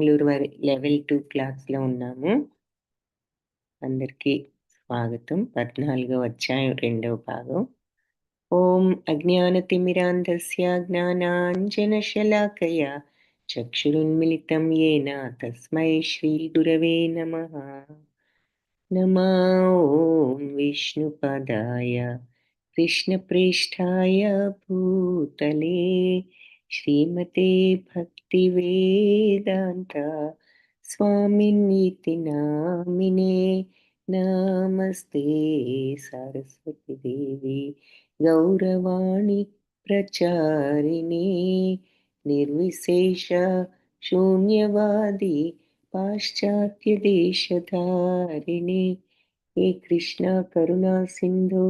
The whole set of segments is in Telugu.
బెంగుళూరు వారి లెవెల్ 2 క్లాస్‌లో ఉన్నాము. అందరికీ స్వాగతం. 14వ అధ్యాయం 2వ భాగం. ఓం అజ్ఞానతిమిరాంధస్య జ్ఞానాంజనశలాకయా చక్షురున్మిలితం येन తస్మై శ్రీగురవే నమః. నమో ఓం విష్ణుపదాయ కృష్ణప్రేష్ఠాయ భూతలే శ్రీమతే భక్తివేదాంత స్వామిన్నితి నామినే నమస్తే సరస్వతి దేవి గౌరవాణి ప్రచారిణి నిర్విశేష శూన్యవాది పాశ్చాత్య దేశధారిణి హే కృష్ణ కరుణా సింధు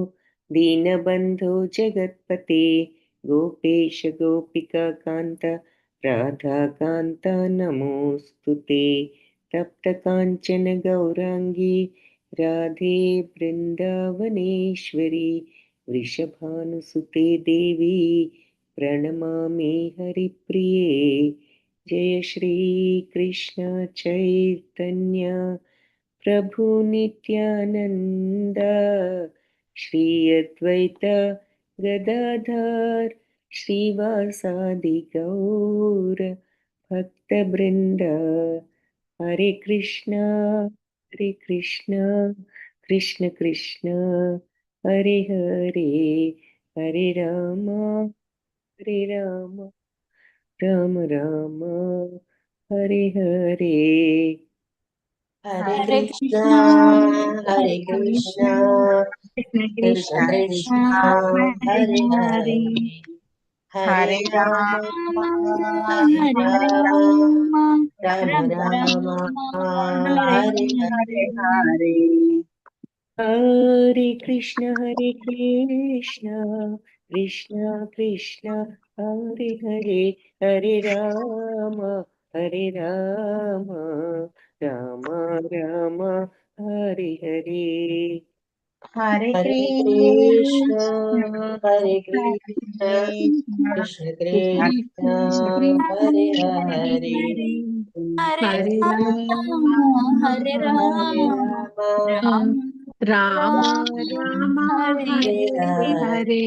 దీనబంధో జగత్పతే గోపేశ గోపికా కాంత రాధాకాంత నమోస్తుతే తప్త కాంచన గౌరాంగి రాధే బృందావనేశ్వరి వృషభానుసుతే దేవి ప్రణమామి హరిప్రియే. జయ శ్రీ కృష్ణ చైతన్య ప్రభు నిత్యానంద శ్రీ అద్వైత గదాధర్ శ్రీవాసాది గౌర భక్త బృంద. హరే కృష్ణ కృష్ణ కృష్ణ హరే హరే హరే రామ రామ రామ హరే హరే. హరే కృష్ణ హరే కృష్ణ కృష్ణ కృష్ణ హరే హరే హరే రామ హరే రామ రామ రామ హరే హరే హరే. హరే కృష్ణ కృష్ణ కృష్ణ హరే హరే హరే రామ రామ రామ హరే హరే. హరే కృష్ణ హరే కృష్ణ కృష్ణ కృష్ణ హరే హరే హరే రామ రామ రామ హరే హరే.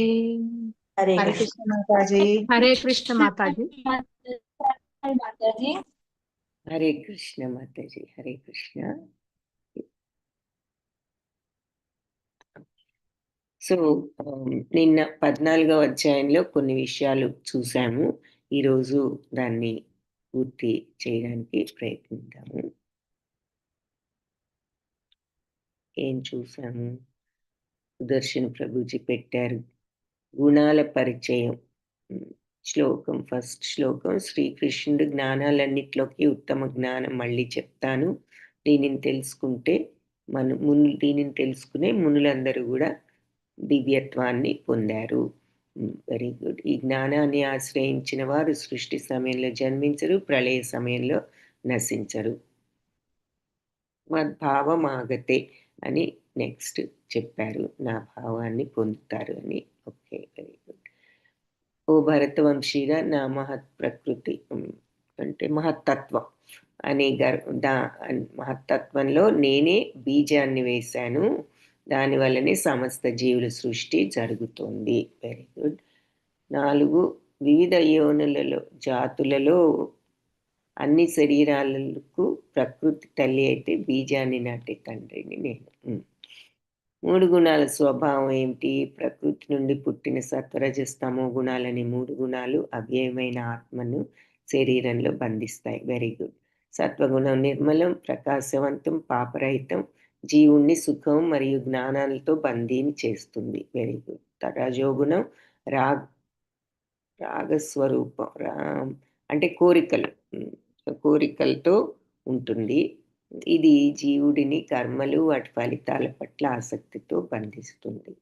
హరే కృష్ణ మాతాజీ. హరే కృష్ణ మాతాజీ. హరే కృష్ణ మాతాజీ. హరే కృష్ణ. సో నిన్న 14వ అధ్యాయంలో కొన్ని విషయాలు చూసాము. ఈరోజు దాన్ని పూర్తి చేయడానికి ప్రయత్నిద్దాము. ఏం చూసాము? సుదర్శన్ ప్రభుజీ పెట్టారు గుణాల పరిచయం శ్లోకం. ఫస్ట్ శ్లోకం, శ్రీకృష్ణుడు జ్ఞానాలన్నిట్లోకి ఉత్తమ జ్ఞానం మళ్ళీ చెప్తాను, దీనిని తెలుసుకుంటే దీనిని తెలుసుకునే మునులందరూ కూడా దివ్యత్వాన్ని పొందారు. Very good. ఈ జ్ఞానాన్ని ఆశ్రయించిన వారు సృష్టి సమయంలో జన్మించరు, ప్రళయ సమయంలో నశించరు. మద్భావమాగతే అని నెక్స్ట్ చెప్పారు, నా భావాన్ని పొందుతారు అని. Okay, very good. ఓ భరతవంశీగా నా మహత్ ప్రకృతి అంటే మహత్తత్వం అని మహత్తత్వంలో నేనే బీజాన్ని వేశాను, దానివల్లనే సమస్త జీవుల సృష్టి జరుగుతుంది. Very good. 4 వివిధ యోనులలో జాతులలో అన్ని శరీరాలకు ప్రకృతి తల్లి అయితే బీజాన్ని నాటే తండ్రిని నేను. 3 గుణాల స్వభావం ఏమిటి? ప్రకృతి నుండి పుట్టిన సత్వరజస్తమో గుణాలని 3 గుణాలు అవ్యయమైన ఆత్మను శరీరంలో బంధిస్తాయి. Very good. సత్వగుణం నిర్మలం, ప్రకాశవంతం, పాపరహితం, జీవుణ్ణి సుఖం మరియు జ్ఞానాలతో బందీని చేస్తుంది. Very good. రజోగుణం రాగస్వరూపం, అంటే కోరికలతో ఉంటుంది. ఇది జీవుడిని కర్మలు వాటి ఫలితాల పట్ల ఆసక్తితో బంధిస్తుంది.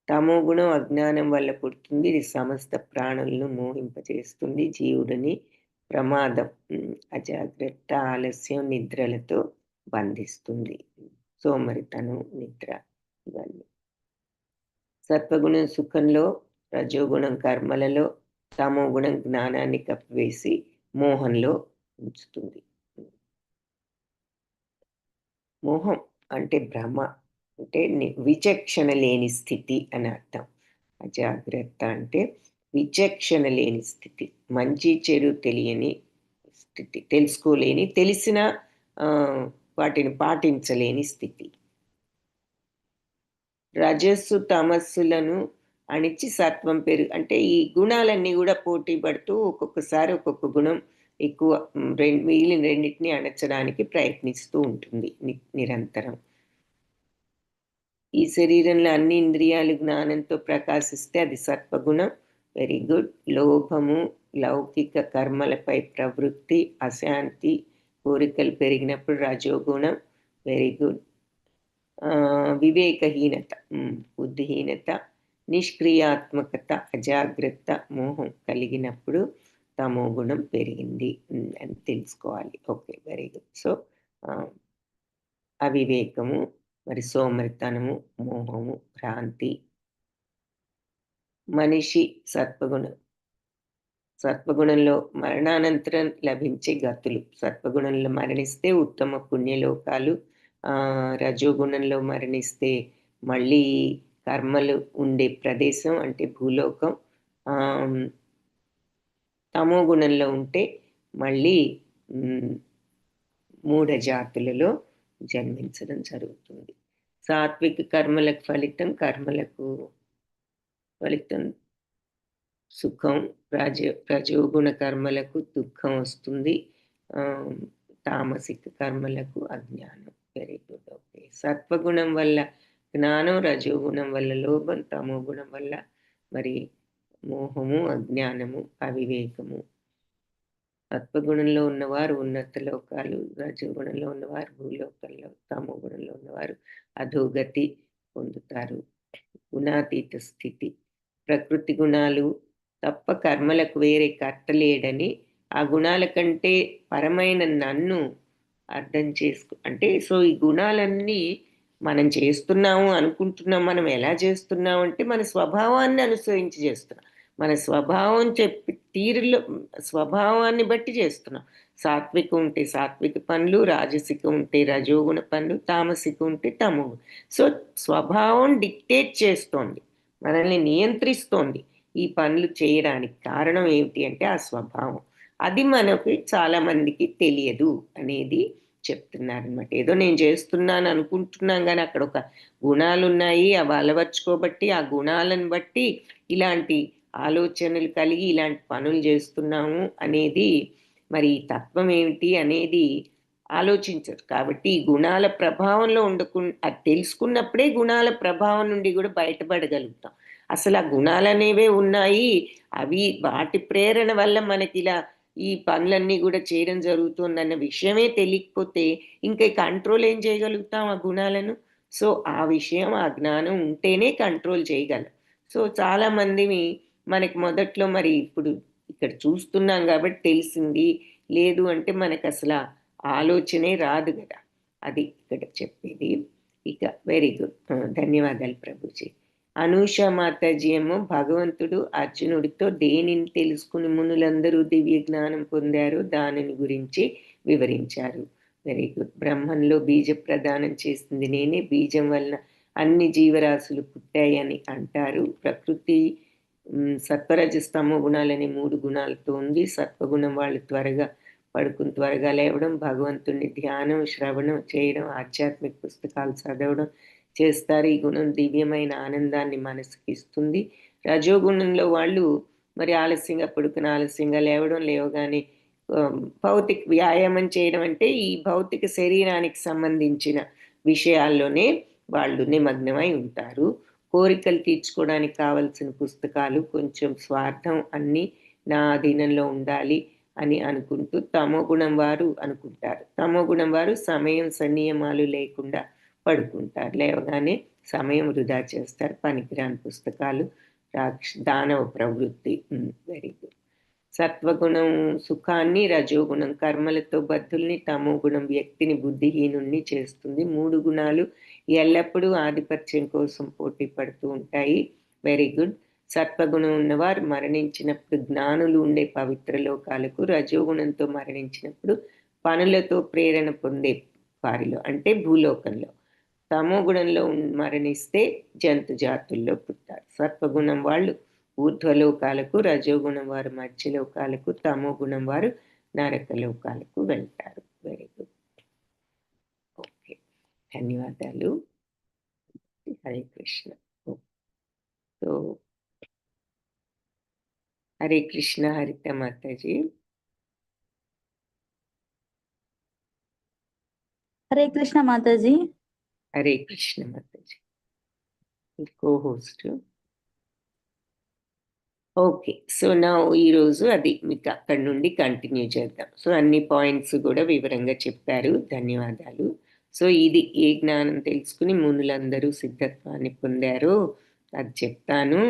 తమో గుణం అజ్ఞానం వల్ల పుడుతుంది. ఇది సమస్త ప్రాణులను మోహింపచేస్తుంది. జీవుడిని ప్రమాదం, అజాగ్రత్త, ఆలస్యం, నిద్రలతో బంధిస్తుంది. సోమరితనం, నిద్ర ఇవన్నీ. సత్వగుణం సుఖంలో, రజోగుణం కర్మలలో, తమో గుణం జ్ఞానాన్ని కప్పివేసి మోహంలో ఉంచుతుంది. మోహం అంటే భ్రమ, అంటే విచక్షణ లేని స్థితి అని అర్థం. అజాగ్రత్త అంటే విచక్షణ లేని స్థితి, మంచి చెడు తెలియని స్థితి, తెలుసుకోలేని, తెలిసిన వాటిని పాటించలేని స్థితి. రజస్సు తమస్సులను అణిచి సత్వం అంటే ఈ గుణాలన్నీ కూడా పోటీ పడుతూ ఒక్కొక్కసారి ఒక్కొక్క గుణం ఎక్కువ, మిగిలిన రెండింటిని అణచడానికి ప్రయత్నిస్తూ ఉంటుంది నిరంతరం. ఈ శరీరంలో అన్ని ఇంద్రియాలు జ్ఞానంతో ప్రకాశిస్తే అది సత్వగుణం. Very good. లోభము, లౌకిక కర్మలపై ప్రవృత్తి, అశాంతి, కోరికలు పెరిగినప్పుడు రజోగుణం. Very good. వివేకహీనత, బుద్ధిహీనత, నిష్క్రియాత్మకత, అజాగ్రత్త, మోహం కలిగినప్పుడు తమో గుణం పెరిగింది అని తెలుసుకోవాలి. Okay, very good. సో అవివేకము, మరి సోమరితనము, మోహము, భ్రాంతి. మనిషి సత్వగుణంలో మరణానంతరం లభించే గతులు. సత్వగుణంలో మరణిస్తే ఉత్తమ పుణ్యలోకాలు, రజోగుణంలో మరణిస్తే మళ్ళీ కర్మలు ఉండే ప్రదేశం అంటే భూలోకం, తమో గుణంలో ఉంటే మళ్ళీ మూఢ జాతులలో జన్మించడం జరుగుతుంది. సాత్విక కర్మలకు ఫలితం సుఖం, రజోగుణ కర్మలకు దుఃఖం వస్తుంది, తామసిక కర్మలకు అజ్ఞానం. Very good. ఓకే. సత్వగుణం వల్ల జ్ఞానం, రజోగుణం వల్ల లోభం, తమో గుణం వల్ల మరి మోహము, అజ్ఞానము, అవివేకము. సత్వగుణంలో ఉన్నవారు ఉన్నత లోకాలు, రజోగుణంలో ఉన్నవారు భూలోకంలో, తమో గుణంలో ఉన్నవారు అధోగతి పొందుతారు, గుణాతీత స్థితి. ప్రకృతి గుణాలు తప్ప కర్మలకు వేరే కర్త లేడని, ఆ గుణాల కంటే పరమైన నన్ను అర్థం అంటే సో ఈ గుణాలన్నీ మనం చేస్తున్నాము అనుకుంటున్నాం. మనం ఎలా చేస్తున్నాం అంటే మన స్వభావాన్ని అనుసరించి చేస్తున్నాం. మన స్వభావం తీరులో స్వభావాన్ని బట్టి చేస్తున్నాం. సాత్వికం ఉంటే సాత్విక పనులు, రాజసికం ఉంటే రజోగుణ పనులు, తామసికం ఉంటే తమో. సో స్వభావం డిక్టేట్ చేస్తోంది, మనల్ని నియంత్రిస్తోంది ఈ పనులు చేయడానికి. కారణం ఏమిటి అంటే ఆ స్వభావం. అది మనకు చాలా మందికి తెలియదు అనేది చెప్తున్నారనమాట. ఏదో నేను చేస్తున్నాను అనుకుంటున్నాం, కానీ అక్కడ ఒక గుణాలు ఉన్నాయి, అవి అలవర్చుకోబట్టి ఆ గుణాలను బట్టి ఇలాంటి ఆలోచనలు కలిగి ఇలాంటి పనులు చేస్తున్నాము అనేది, మరి తత్వం ఏమిటి అనేది ఆలోచించరు. కాబట్టి ఈ గుణాల ప్రభావంలో అది తెలుసుకున్నప్పుడే గుణాల ప్రభావం నుండి కూడా బయటపడగలుగుతాం. అసలు ఆ గుణాలనేవే ఉన్నాయి, అవి వాటి ప్రేరణ వల్ల మనకి ఇలా ఈ పనులన్నీ కూడా చేయడం జరుగుతుందన్న విషయమే తెలియకపోతే ఇంకా కంట్రోల్ ఏం చేయగలుగుతాం ఆ గుణాలను? సో ఆ విషయం, ఆ జ్ఞానం ఉంటేనే కంట్రోల్ చేయగలం. సో చాలా మంది మనకి మొదట్లో, మరి ఇప్పుడు ఇక్కడ చూస్తున్నాం కాబట్టి తెలిసింది, లేదు అంటే మనకు అసలు ఆలోచనే రాదు కదా. అది ఇక్కడ చెప్పేది. ఇక వెరీ గుడ్, ధన్యవాదాలు ప్రభుజీ. అనూష మాతాజీ ఏమో భగవంతుడు అర్జునుడితో దేనిని తెలుసుకుని మునులందరూ దివ్య జ్ఞానం పొందారో దానిని గురించి వివరించారు. Very good. బ్రహ్మంలో బీజ ప్రదానం చేసింది నేనే, బీజం వలన అన్ని జీవరాశులు పుట్టాయని అంటారు. ప్రకృతి సత్వరజస్తమో గుణాలనే 3 గుణాలతో ఉంది. సత్వగుణం వాళ్ళు త్వరగా పడుకుని త్వరగా లేవడం, భగవంతుని ధ్యానం, శ్రవణం చేయడం, ఆధ్యాత్మిక పుస్తకాలు చదవడం చేస్తారు. ఈ గుణం దివ్యమైన ఆనందాన్ని మనసుకి ఇస్తుంది. రజోగుణంలో వాళ్ళు మరి ఆలస్యంగా పడుకుని ఆలస్యంగా లేవడం, లేవగానే భౌతిక వ్యాయామం చేయడం, అంటే ఈ భౌతిక శరీరానికి సంబంధించిన విషయాల్లోనే వాళ్ళు నిమగ్నమై ఉంటారు. కోరికలు తీర్చుకోవడానికి కావలసిన పుస్తకాలు, కొంచెం స్వార్థం, అన్నీ నా అధీనంలో ఉండాలి అని అనుకుంటూ తమో గుణం వారు అనుకుంటారు. తమో గుణం వారు సమయం సంనియమాలు లేకుండా పడుకుంటారు, లేవగానే సమయం వృధా చేస్తారు, పనికిరాని పుస్తకాలు, దానవ ప్రవృత్తి. Very good. సత్వగుణం సుఖాన్ని, రజోగుణం కర్మలతో బద్ధుల్ని, తమో గుణం వ్యక్తిని బుద్ధిహీనుణ్ణి చేస్తుంది. 3 గుణాలు ఎల్లప్పుడూ ఆధిపత్యం కోసం పోటీ పడుతూ ఉంటాయి. Very good. సత్వగుణం ఉన్నవారు మరణించినప్పుడు జ్ఞానులు ఉండే పవిత్ర లోకాలకు, రజోగుణంతో మరణించినప్పుడు పనులతో ప్రేరణ పొందే వారిలో అంటే భూలోకంలో. తమో గుణంలో మరణిస్తే జంతు జాతుల్లో పుట్టారు. సత్వగుణం వాళ్ళు ఊర్ధ్వలోకాలకు, రజోగుణం వారు మధ్యలోకాలకు, తమో గుణం వారు నరక లోకాలకు వెళ్తారు. Very good. ఓకే, ధన్యవాదాలు. హరే కృష్ణ. సో హరే కృష్ణ హరిత మాతాజీ. హరే కృష్ణ మాతాజీ. హరే కృష్ణ మాతాజీ, కో-హోస్ట్. ఓకే, సో నా ఈరోజు అది మీకు అక్కడి నుండి కంటిన్యూ చేద్దాం. సో అన్ని పాయింట్స్ కూడా వివరంగా చెప్పారు, ధన్యవాదాలు. సో ఇది ఏ జ్ఞానం తెలుసుకుని మునులందరూ సిద్ధత్వాన్ని పొందారో అది చెప్తాను.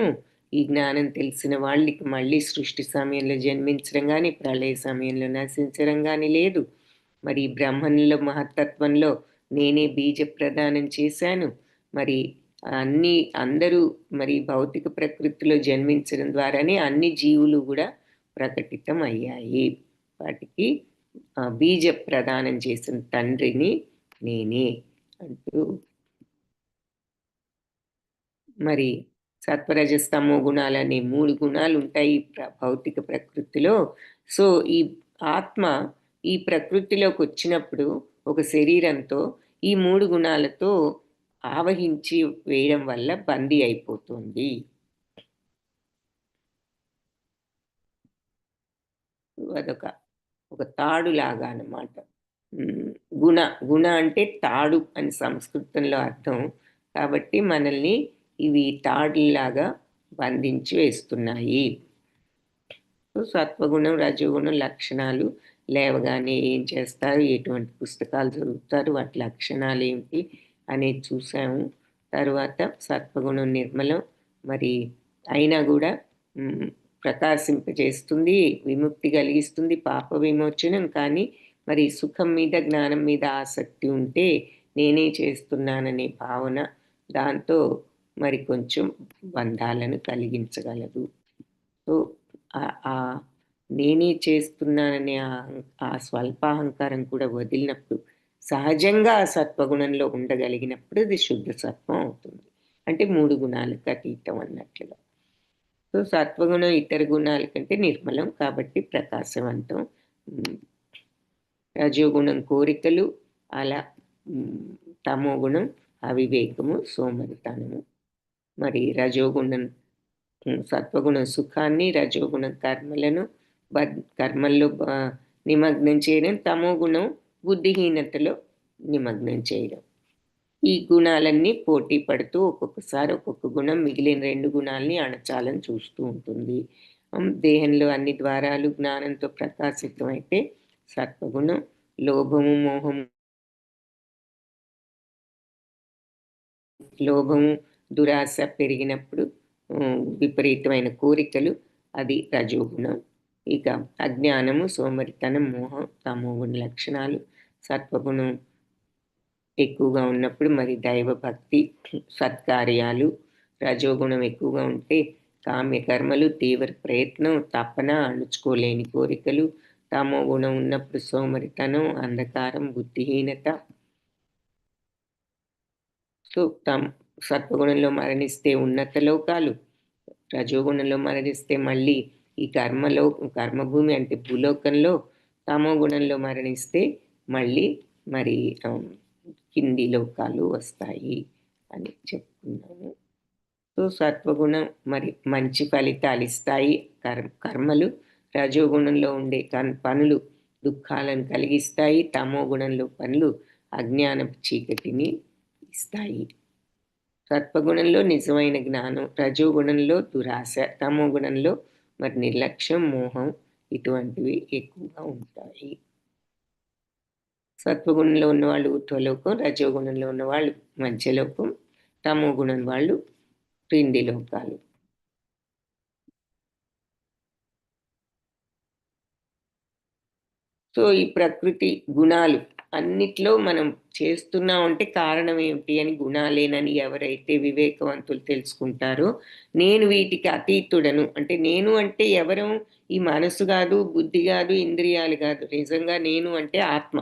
ఈ జ్ఞానం తెలిసిన వాళ్ళకి మళ్ళీ సృష్టి సమయంలో జన్మించడం కానీ, ప్రళయ సమయంలో నశించడం కానీ లేదు. మరి బ్రహ్మణుల మహత్తత్వంలో నేనే బీజ ప్రదానం చేశాను. మరి అందరూ మరి భౌతిక ప్రకృతిలో జన్మించడం ద్వారానే అన్ని జీవులు కూడా ప్రకటితం అయ్యాయి. వాటికి బీజ ప్రదానం చేసిన తండ్రిని నేనే అంటూ, మరి సత్వరజస్తమో గుణాలు అనే 3 గుణాలు ఉంటాయి భౌతిక ప్రకృతిలో. సో ఈ ఆత్మ ఈ ప్రకృతిలోకి వచ్చినప్పుడు ఒక శరీరంతో ఈ 3 గుణాలతో ఆవహించి వేయడం వల్ల బందీ అయిపోతుంది. ఒక తాడు లాగా అన్నమాట. గుణ అంటే తాడు అని సంస్కృతంలో అర్థం. కాబట్టి మనల్ని ఇవి తాడులాగా బంధించి వేస్తున్నాయి. సత్వగుణం రజోగుణం లక్షణాలు లేవగానే ఏం చేస్తారు, ఎటువంటి పుస్తకాలు చదువుతారు, వాటి లక్షణాలు ఏమిటి అనేది చూసాము. తర్వాత సత్వగుణం నిర్మలం, మరి అయినా కూడా ప్రకాశింపజేస్తుంది, విముక్తి కలిగిస్తుంది, పాప విమోచనం. కానీ మరి సుఖం మీద జ్ఞానం మీద ఆసక్తి ఉంటే నేనే చేస్తున్నాననే భావన దాంతో మరి కొంచెం బంధాలను కలిగించగలదు. సో నేనే చేస్తున్నాననే ఆ స్వల్పాహంకారం కూడా వదిలినప్పుడు, సహజంగా ఆ సత్వగుణంలో ఉండగలిగినప్పుడు అది శుద్ధ సత్వం అవుతుంది. అంటే 3 గుణాలకు అతీతం అన్నట్లుగా. సో సత్వగుణం ఇతర గుణాల కంటే నిర్మలం కాబట్టి ప్రకాశవంతం. రజోగుణం కోరికలు, అలా తమో గుణం అవివేకము, సోమరితనము. మరి రజోగుణం సత్వగుణం సుఖాన్ని, రజోగుణం కర్మలను కర్మల్లో నిమగ్నం చేయడం, తమో గుణం బుద్ధిహీనతలో నిమగ్నం చేయడం. ఈ గుణాలన్నీ పోటీ పడుతూ ఒక్కొక్కసారి ఒక్కొక్క గుణం మిగిలిన 2 గుణాలని అణచాలని చూస్తూ ఉంటుంది. దేహంలో అన్ని ద్వారాలు జ్ఞానంతో ప్రకాశితం అయితే సత్వగుణం లోభము దురాశ పెరిగినప్పుడు విపరీతమైన కోరికలు, అది రజోగుణం. ఇక అజ్ఞానము సోమరితనం మోహం తమోగుణ లక్షణాలు. సత్వగుణం ఎక్కువగా ఉన్నప్పుడు మరి దైవభక్తి సత్కార్యాలు. రజోగుణం ఎక్కువగా ఉంటే కామ్యకర్మలు, తీవ్ర ప్రయత్నం, తపన, అణుచుకోలేని కోరికలు. తమో గుణం ఉన్నప్పుడు సోమరితనం, అంధకారం, బుద్ధిహీనత. సో సత్వగుణంలో మరణిస్తే ఉన్నత లోకాలు, రజోగుణంలో మరణిస్తే మళ్ళీ ఈ కర్మభూమి అంటే భూలోకంలో, తమో గుణంలో మరణిస్తే మళ్ళీ మరి కింది లోకాలు వస్తాయి అని చెప్పుకున్నాము. సో సత్వగుణం మరి మంచి ఫలితాలు ఇస్తాయి కర్మలు. రజోగుణంలో ఉండే పనులు దుఃఖాలను కలిగిస్తాయి. తమో గుణంలో పనులు అజ్ఞానపు చీకటిని ఇస్తాయి. సత్వగుణంలో నిజమైన జ్ఞానం, రజోగుణంలో దురాశ, తమో గుణంలో మరి నిర్లక్ష్యం, మోహం ఇటువంటివి ఎక్కువగా ఉంటాయి. సత్వగుణంలో ఉన్నవాళ్ళు ఊర్ధ్వలోకం, రజోగుణంలో ఉన్నవాళ్ళు మధ్యలోకం, తమో గుణం వాళ్ళు క్రింది లోకాలు. సో ఈ ప్రకృతి గుణాలు అన్నిట్లో మనం చేస్తున్నాం అంటే కారణం ఏమిటి అని గుణాలేనని ఎవరైతే వివేకవంతులు తెలుసుకుంటారో, నేను వీటికి అతీతుడను అంటే నేను అంటే ఎవరు, ఈ మనసు కాదు, బుద్ధి కాదు, ఇంద్రియాలు కాదు, నిజంగా నేను అంటే ఆత్మ.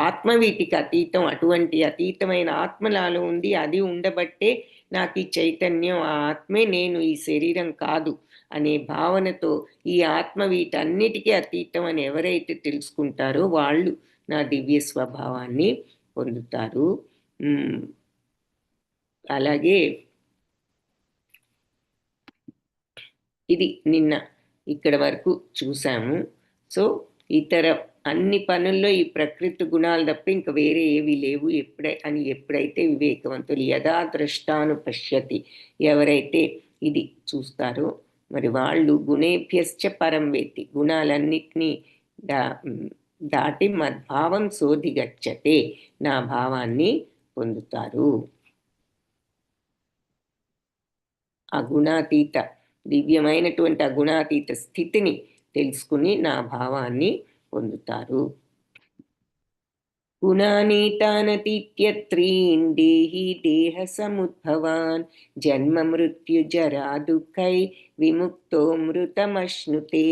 ఆత్మ వీటికి అతీతం. అటువంటి అతీతమైన ఆత్మ నాలో ఉంది. అది ఉండబట్టే నాకు ఈ చైతన్యం, ఆ ఆత్మే నేను, ఈ శరీరం కాదు అనే భావనతో ఈ ఆత్మ వీటన్నిటికీ అతీతం అని ఎవరైతే తెలుసుకుంటారో వాళ్ళు నా దివ్య స్వభావాన్ని పొందుతారు. అలాగే ఇది నిన్న ఇక్కడ వరకు చూసాము. సో ఇతర అన్ని పనుల్లో ఈ ప్రకృతి గుణాలు తప్ప ఇంకా వేరే ఏవి లేవు ఎప్పుడైతే వివేకవంతులు యథాదృష్టాను పశ్యతి ఎవరైతే ఇది చూస్తారో మరి వాళ్ళు గుణేభ్యశ్చ పరం వేత్తి, గుణాలన్నిటినీ దాటి మద్భావం శోధిగచ్చతే, నా భావాన్ని పొందుతారు. ఆ గుణాతీత దివ్యమైనటువంటి ఆ గుణాతీత స్థితిని తెలుసుకుని నా భావాన్ని పొందుతారు. గుణానీతానతీత్యత్రీన్ దేహి దేహ సముద్భవాన్ జన్మ మృత్యు జరా దుఃఖై విముక్తో మృతమశ్నుతే.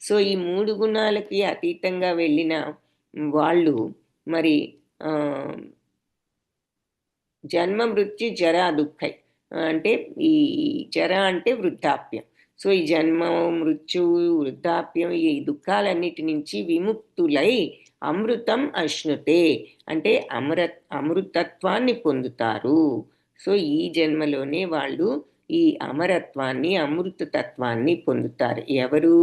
సో ఈ 3 గుణాలకి అతీతంగా వెళ్ళిన వాళ్ళు మరి జన్మ మృత్యు జరా దుఃఖై అంటే ఈ జర అంటే వృద్ధాప్యం. సో ఈ జన్మ మృత్యు వృద్ధాప్యం ఈ దుఃఖాలన్నిటి నుంచి విముక్తులై అమృతం అశ్నుతే అంటే అమృతత్వాన్ని పొందుతారు. సో ఈ జన్మలోనే వాళ్ళు ఈ అమరత్వాన్ని, అమృతతత్వాన్ని పొందుతారు. ఎవరు?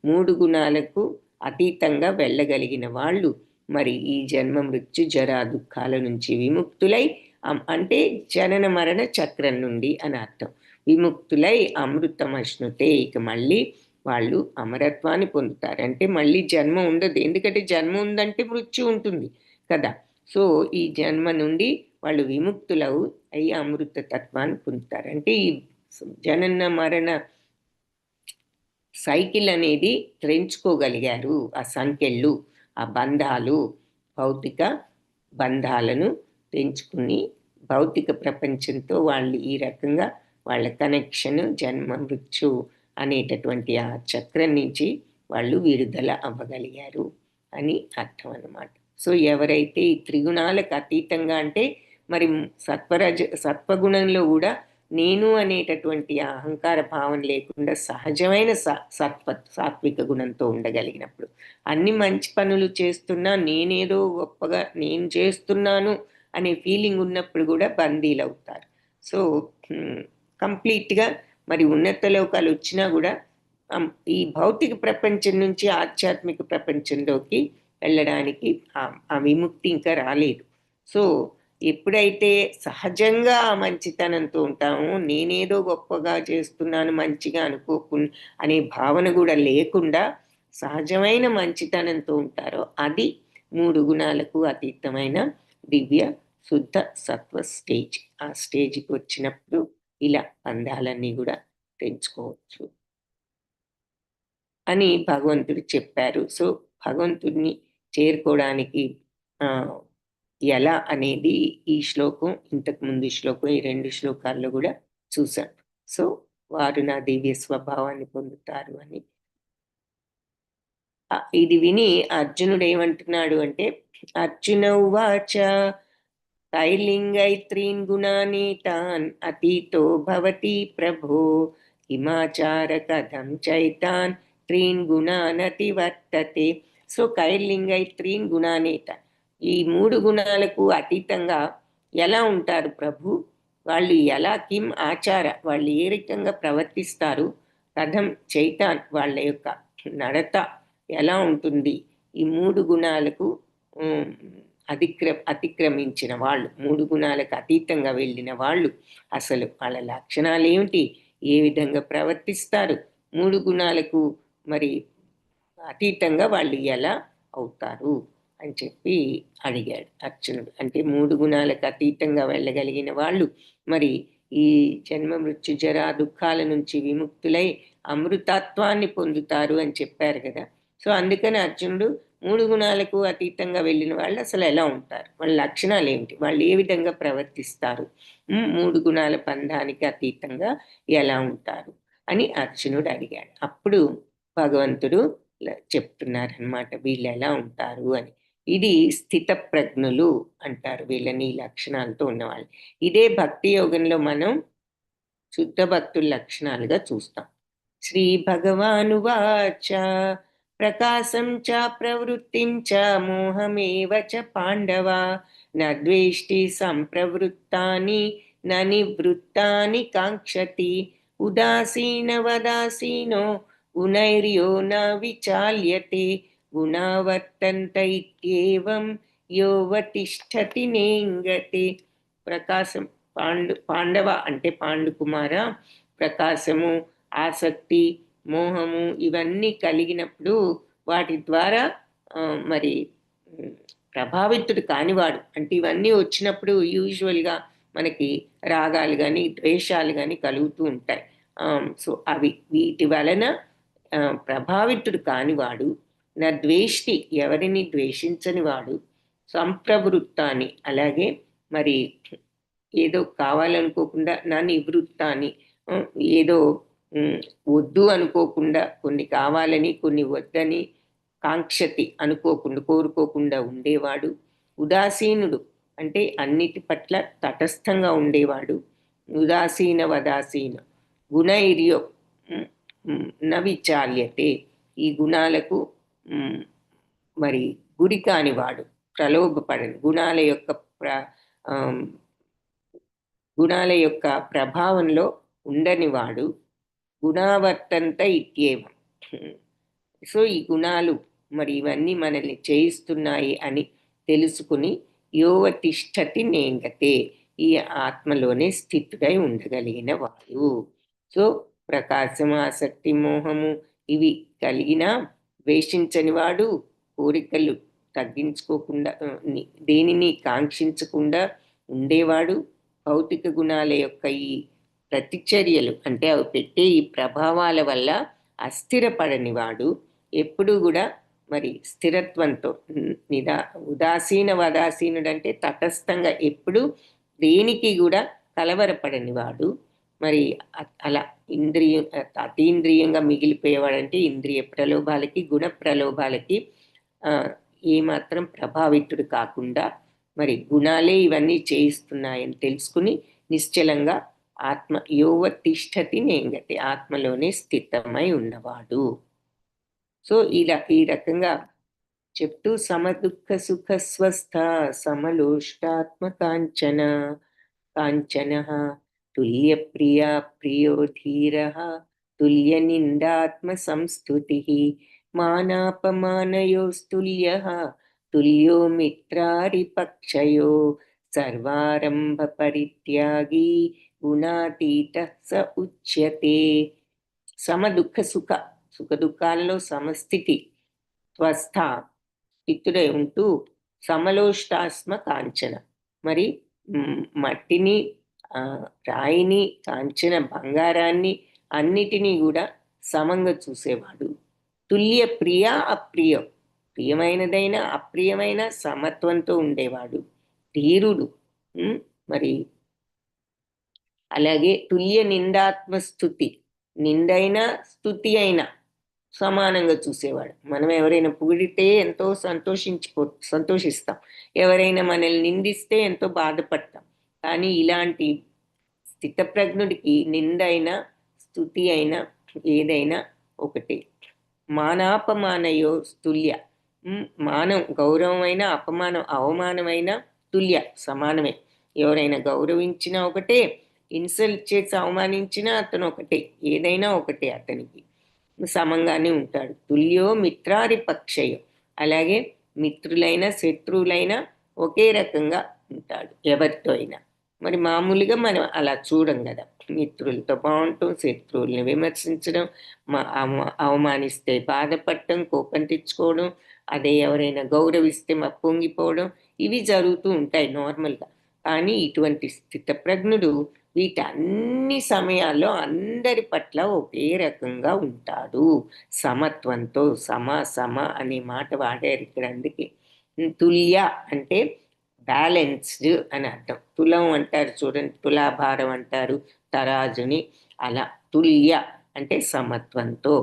3 గుణాలకు అతీతంగా వెళ్ళగలిగిన వాళ్ళు మరి ఈ జన్మ మృత్యు జరా దుఃఖాల నుంచి విముక్తులై, అంటే జనన మరణ చక్రం నుండి అని అర్థం, విముక్తులై అమృతమశ్నుతే, ఇక మళ్ళీ వాళ్ళు అమరత్వాన్ని పొందుతారు. అంటే మళ్ళీ జన్మ ఉండదు, ఎందుకంటే జన్మ ఉందంటే మృత్యు ఉంటుంది కదా. సో ఈ జన్మ నుండి వాళ్ళు విముక్తులవు అయ్యి అమృత తత్వాన్ని పొందుతారు. అంటే ఈ జనన మరణ సైకిల్ అనేది తెంచుకోగలిగారు. ఆ సంఖ్యలు, ఆ బంధాలు, భౌతిక బంధాలను తెంచుకుని భౌతిక ప్రపంచంతో వాళ్ళు ఈ రకంగా వాళ్ళ కనెక్షన్ జన్మ మృత్యు అనేటటువంటి ఆ చక్రం నుంచి వాళ్ళు విడుదల అవ్వగలిగారు అని అర్థం అన్నమాట. సో ఎవరైతే ఈ త్రిగుణాలకు అతీతంగా అంటే మరి సత్వగుణంలో కూడా నేను అనేటటువంటి అహంకార భావం లేకుండా సహజమైన సాత్విక గుణంతో ఉండగలిగినప్పుడు, అన్ని మంచి పనులు చేస్తున్నా నేనేదో గొప్పగా నేను చేస్తున్నాను అనే ఫీలింగ్ ఉన్నప్పుడు కూడా బందీలు అవుతారు. సో కంప్లీట్గా మరి ఉన్నత లోకాలు వచ్చినా కూడా ఈ భౌతిక ప్రపంచం నుంచి ఆధ్యాత్మిక ప్రపంచంలోకి వెళ్ళడానికి ఆ విముక్తి ఇంకా రాలేదు. సో ఎప్పుడైతే సహజంగా ఆ మంచితనంతో ఉంటామో, నేనేదో గొప్పగా చేస్తున్నాను మంచిగా అనుకోకుండా అనే భావన కూడా లేకుండా సహజమైన మంచితనంతో ఉంటారో అది 3 గుణాలకు అతీతమైన దివ్య శుద్ధ సత్వ స్టేజ్. ఆ స్టేజ్కి వచ్చినప్పుడు ఇలా బంధాలన్నీ కూడా తెంచుకోవచ్చు అని భగవంతుడు చెప్పారు. సో భగవంతుడిని చేరుకోవడానికి ఎలా అనేది ఈ శ్లోకం, ఇంతకు ముందు శ్లోకం, ఈ 2 శ్లోకాల్లో కూడా చూసాం. సో వారు నా దివ్య స్వభావాన్ని పొందుతారు అని. ఇది విని అర్జునుడు ఏమంటున్నాడు అంటే, అర్జున ఉవాచ కైర్లింగైత్రీన్ గుణానీతాన్ అతీతో భవతి ప్రభో హిమాచార కథం చైతాన్ త్రీన్ గుణానతి వర్తతే. సో కైర్లింగైత్రీన్ గుణానీత, ఈ 3 గుణాలకు అతీతంగా ఎలా ఉంటారు ప్రభు, వాళ్ళు ఎలా, కిం ఆచార వాళ్ళు ఏ రకంగా ప్రవర్తిస్తారు, కథం చైతాన్ వాళ్ళ యొక్క నడత ఎలా ఉంటుంది, ఈ 3 గుణాలకు అతిక్రమించిన వాళ్ళు, 3 గుణాలకు అతీతంగా వెళ్ళిన వాళ్ళు అసలు వాళ్ళ లక్షణాలు ఏమిటి, ఏ విధంగా ప్రవర్తిస్తారు, 3 గుణాలకు మరి అతీతంగా వాళ్ళు ఎలా అవుతారు అని చెప్పి అడిగాడు అర్జునుడు. అంటే 3 గుణాలకు అతీతంగా వెళ్ళగలిగిన వాళ్ళు మరి ఈ జన్మ మృత్యు జరా దుఃఖాల నుంచి విముక్తులై అమృతత్వాన్ని పొందుతారు అని చెప్పారు కదా. సో అందుకని అర్జునుడు మూడు గుణాలకు అతీతంగా వెళ్ళిన వాళ్ళు అసలు ఎలా ఉంటారు, వాళ్ళ లక్షణాలు ఏమిటి, వాళ్ళు ఏ విధంగా ప్రవర్తిస్తారు, మూడు గుణాల బంధానికి అతీతంగా ఎలా ఉంటారు అని అర్జునుడు అడిగాడు. అప్పుడు భగవంతుడు చెప్తున్నారనమాట వీళ్ళు ఎలా ఉంటారు అని. ఇది స్థిత ప్రజ్ఞులు అంటారు వీళ్ళని, ఈ లక్షణాలతో ఉన్నవాళ్ళు. ఇదే భక్తి యోగంలో మనం శుద్ధ భక్తుల లక్షణాలుగా చూస్తాం. శ్రీ భగవానువాచ ప్రకాశం చ ప్రవృత్తిం చ మోహమేవ చ పాండవ న ద్వేష్టి సంప్రవృత్తాని న నివృత్తాని కాంక్షతి ఉదాసీనవదాసీనో గుణైర్యో న విచాల్యతే గుణవర్తంత ఇత్యేవం యోవతిష్ఠతి నేంగతే. ప్రకాశం పాండవ అంటే పాండుకుమార, ప్రకాశము, ఆసక్తి, మోహము ఇవన్నీ కలిగినప్పుడు వాటి ద్వారా మరి ప్రభావితుడు కానివాడు, అంటే ఇవన్నీ వచ్చినప్పుడు యూజువల్గా మనకి రాగాలు కానీ ద్వేషాలు కానీ కలుగుతూ ఉంటాయి. సో అవి వీటి వలన ప్రభావితుడు కానివాడు, నా ద్వేష్టి ఎవరిని ద్వేషించని వాడు, సంప్రవృత్తాన్ని అలాగే మరి ఏదో కావాలనుకోకుండా నా నివృత్తాన్ని ఏదో వద్దు అనుకోకుండా కొన్ని కావాలని కొన్ని వద్దని కాంక్షతి అనుకోకుండా కోరుకోకుండా ఉండేవాడు, ఉదాసీనుడు అంటే అన్నిటి పట్ల తటస్థంగా ఉండేవాడు, ఉదాసీన వదాసీన గుణైర్యో న విచాల్యతే ఈ గుణాలకు మరి గురి కానివాడు, ప్రలోభపడని గుణాల యొక్క ప్రభావంలో ఉండనివాడు, గుణావర్తంత ఇత్యేవం. సో ఈ గుణాలు మరి ఇవన్నీ మనల్ని చేయిస్తున్నాయి అని తెలుసుకుని యోవతిష్ఠతి నేంగతే ఈ ఆత్మలోనే స్థితుడై ఉండగలిగిన వాడు. సో ప్రకాశం, ఆసక్తి, మోహము ఇవి కలిగినా ద్వేషించని వాడు, కోరికలు తగ్గించుకోకుండా దేనిని కాంక్షించకుండా ఉండేవాడు, భౌతిక గుణాల యొక్క ఈ ప్రతిచర్యలు అంటే అవి పెట్టే ఈ ప్రభావాల వల్ల అస్థిరపడనివాడు, ఎప్పుడూ కూడా మరి స్థిరత్వంతో ఉదాసీన వదాసీనుడు అంటే తటస్థంగా ఎప్పుడు దేనికి కూడా కలవరపడనివాడు, మరి అలా అతీంద్రియంగా మిగిలిపోయేవాడంటే ఇంద్రియ ప్రలోభాలకి గుణ ప్రలోభాలకి ఏమాత్రం ప్రభావితుడు కాకుండా మరి గుణాలే ఇవన్నీ చేయిస్తున్నాయని తెలుసుకుని నిశ్చలంగా ఆత్మ యోవతిష్ఠతి నేంగతి ఆత్మలోనే స్థితమై ఉన్నవాడు. సో ఈ రకంగా చెప్తూ సమదుఃఖ సుఖ స్వస్థ సమలోష్టాత్మ కాంచన కాంచన తుల్య ప్రియా ప్రియో ధీర తుల్య నిందాత్మ సంస్థుతి మానాపమానయోస్తుల్య తుల్యో మిత్రారిపక్షయో సర్వారంభ పరిత్యాగి గుణాతీత స ఉచ్యతే. సమదుఃఖ సుఖ దుఃఖాలలో సమస్థితి స్వస్థ స్థితుడై ఉంటూ సమలోష్టాస్మ కాంచన మరి మట్టిని రాయిని కాంచన బంగారాన్ని అన్నిటినీ కూడా సమంగా చూసేవాడు, తుల్య ప్రియ అప్రియ ప్రియమైనదైన అప్రియమైన సమత్వంతో ఉండేవాడు, ధీరుడు మరి అలాగే తుల్య నిందాత్మ స్థుతి నిందైన స్థుతి అయినా సమానంగా చూసేవాడు. మనం ఎవరైనా పొగిడితే ఎంతో సంతోషిస్తాం, ఎవరైనా మనల్ని నిందిస్తే ఎంతో బాధపడతాం. కానీ ఇలాంటి స్థితప్రజ్ఞుడికి నిందైనా స్థుతి అయినా ఏదైనా ఒకటే. మానాపమానయో తుల్య మానం గౌరవమైన అవమానమైన తుల్య సమానమే. ఎవరైనా గౌరవించినా ఒకటే, ఇన్సల్ట్ చేసి అవమానించినా అతను ఒకటే, ఏదైనా ఒకటే అతనికి సమంగానే ఉంటాడు. తుల్యో మిత్రారి పక్షయో అలాగే మిత్రులైన శత్రువులైనా ఒకే రకంగా ఉంటాడు ఎవరితో అయినా. మరి మామూలుగా మనం అలా చూడం కదా, మిత్రులతో బాగుంటాం, శత్రువుల్ని విమర్శించడం, అవమానిస్తే బాధపడటం, కోపం తెచ్చుకోవడం, అదే ఎవరైనా గౌరవిస్తే పొంగిపోవడం, ఇవి జరుగుతూ ఉంటాయి నార్మల్గా. కానీ ఇటువంటి స్థితప్రజ్ఞుడు వీటన్ని సమయాల్లో అందరి పట్ల ఒకే రకంగా ఉంటాడు. సమత్వంతో, సమ అనే మాట వాడారు ఇక్కడ. అందుకే తుల్య అంటే బ్యాలెన్స్డ్ అని అర్థం. తులం అంటారు చూడండి, తులాభారం అంటారు తరాజుని. అలా తుల్య అంటే సమత్వంతో,